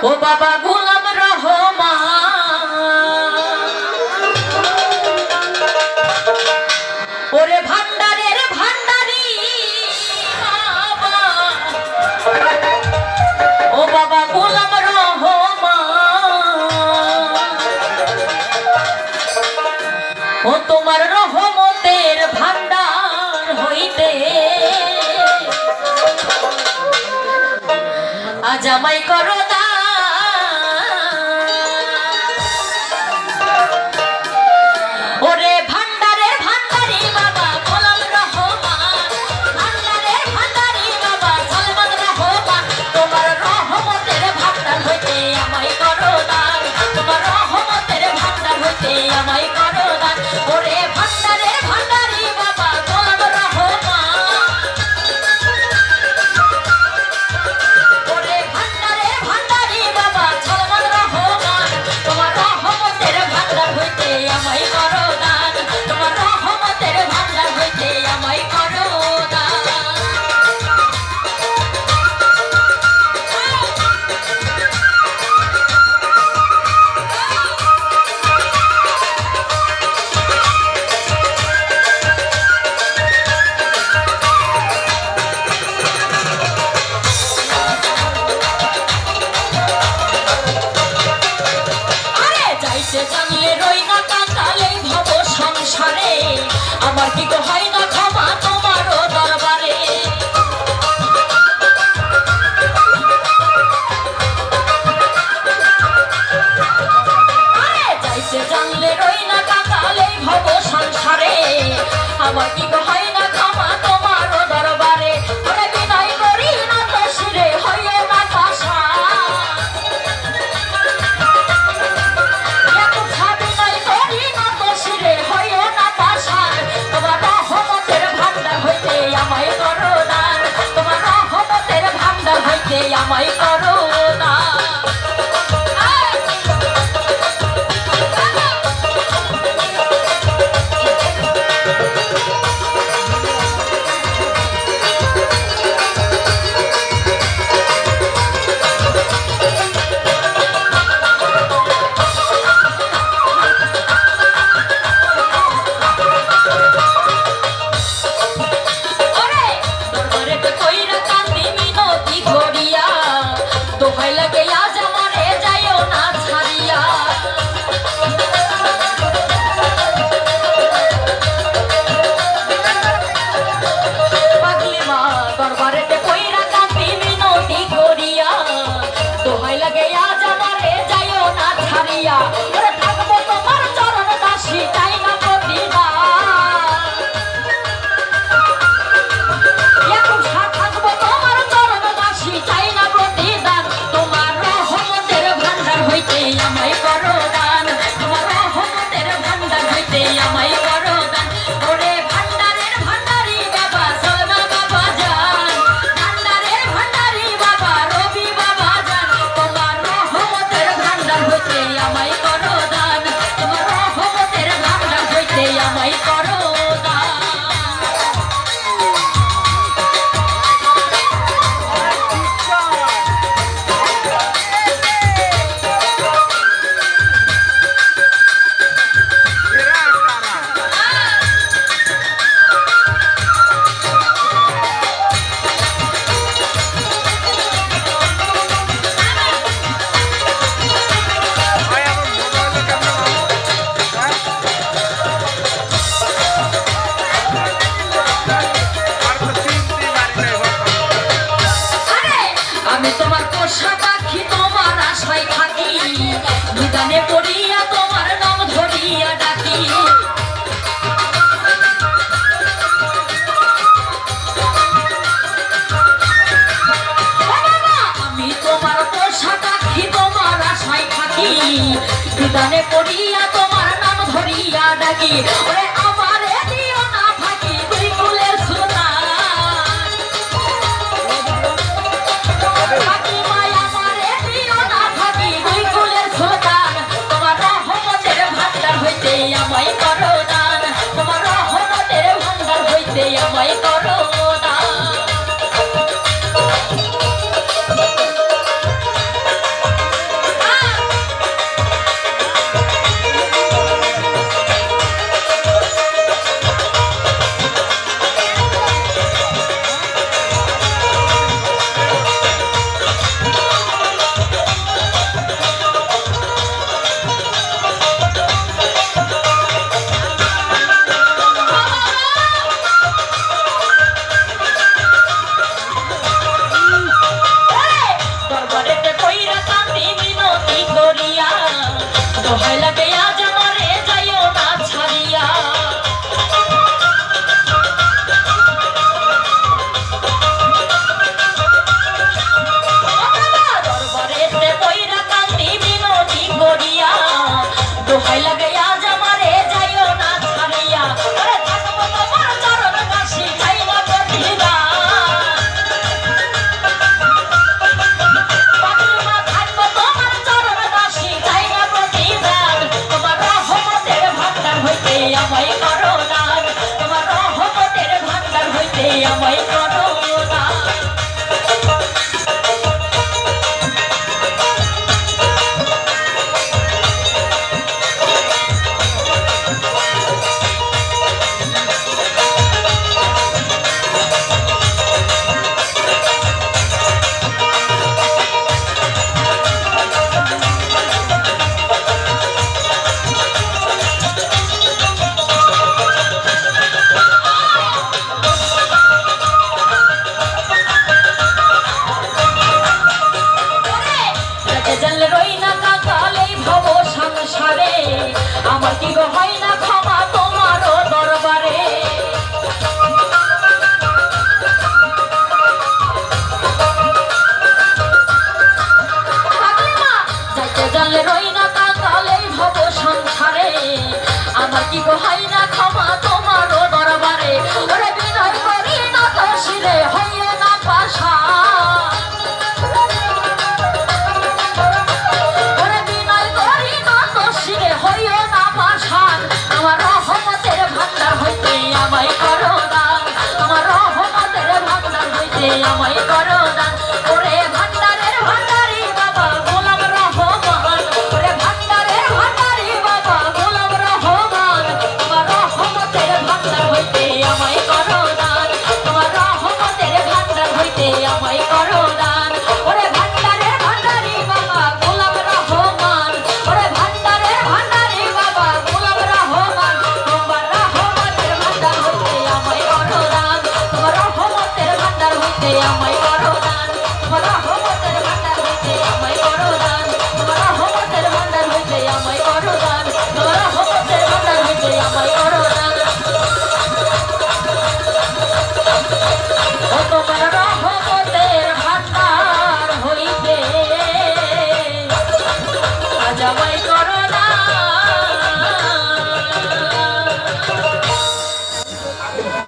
ও বাবা গোলাম রহমান ওরে ভান্ডারের ভান্ডারি বাবা ও বাবা গোলাম রহমান ও তোমার রহমতের ভান্ডার হইতে আজ আমায় করো আমার কি গো হয় না ক্ষমা তোমারও দরবারে যাইতে জানলে রই না কাকালে ভব সংসারে আমার কি গো হয় না ক্ষমা তোমারও দরবারে ওরে বিনয় করি না তো শিরে হইও না কাশা আমায় করো না বিধানে পড়িয়া তোমার নাম ধরিয়া ডাকি ওরে আমারে দিও না ফাঁকি দুই কুলের সুলতান ফাতিমায় আমারে দিও না ফাঁকি দুই কুলের সুলতান তোমার রহমতের ভান্ডার হইতে আমায় করো দান তোমার রহমতের ভান্ডার হইতে আমায় করো দান আমায় করো না। জল রই না কাকালে ভব সংসারে, আমার কি গো হয় না ক্ষমা তোমার দরবারে। জল রই না কাকালে ভব সংসারে, আমার কি গো হয় না ক্ষমা তোমার দরবারে। ওরে বিনয় করি না তো শিরে হইয়ে না পাশা, আমায় করো দান, আমার রহমতের ভান্ডার হইতে আমায় করো দান। ওরে ভান্ডারের ভান্ডারি বাবা গোলাম রহমান, ওরে ভান্ডারের ভান্ডারি বাবা গোলাম রহমান, তোমার রহমতের ভান্ডার হইতে আমায় করো দান, তোমার রহমতের ভান্ডার হইতে আমায় করো দান। ওরে ভান্ডারের ভান্ডারি বাবা গোলাম রহমান, ওরে ভান্ডারের ভান্ডারি বাবা গোলাম রহমান, তোমার রহমতের ভান্ডার হইতে আমায় করো দান, তোমার রহমতের ভান্ডার হইতে আমায় করো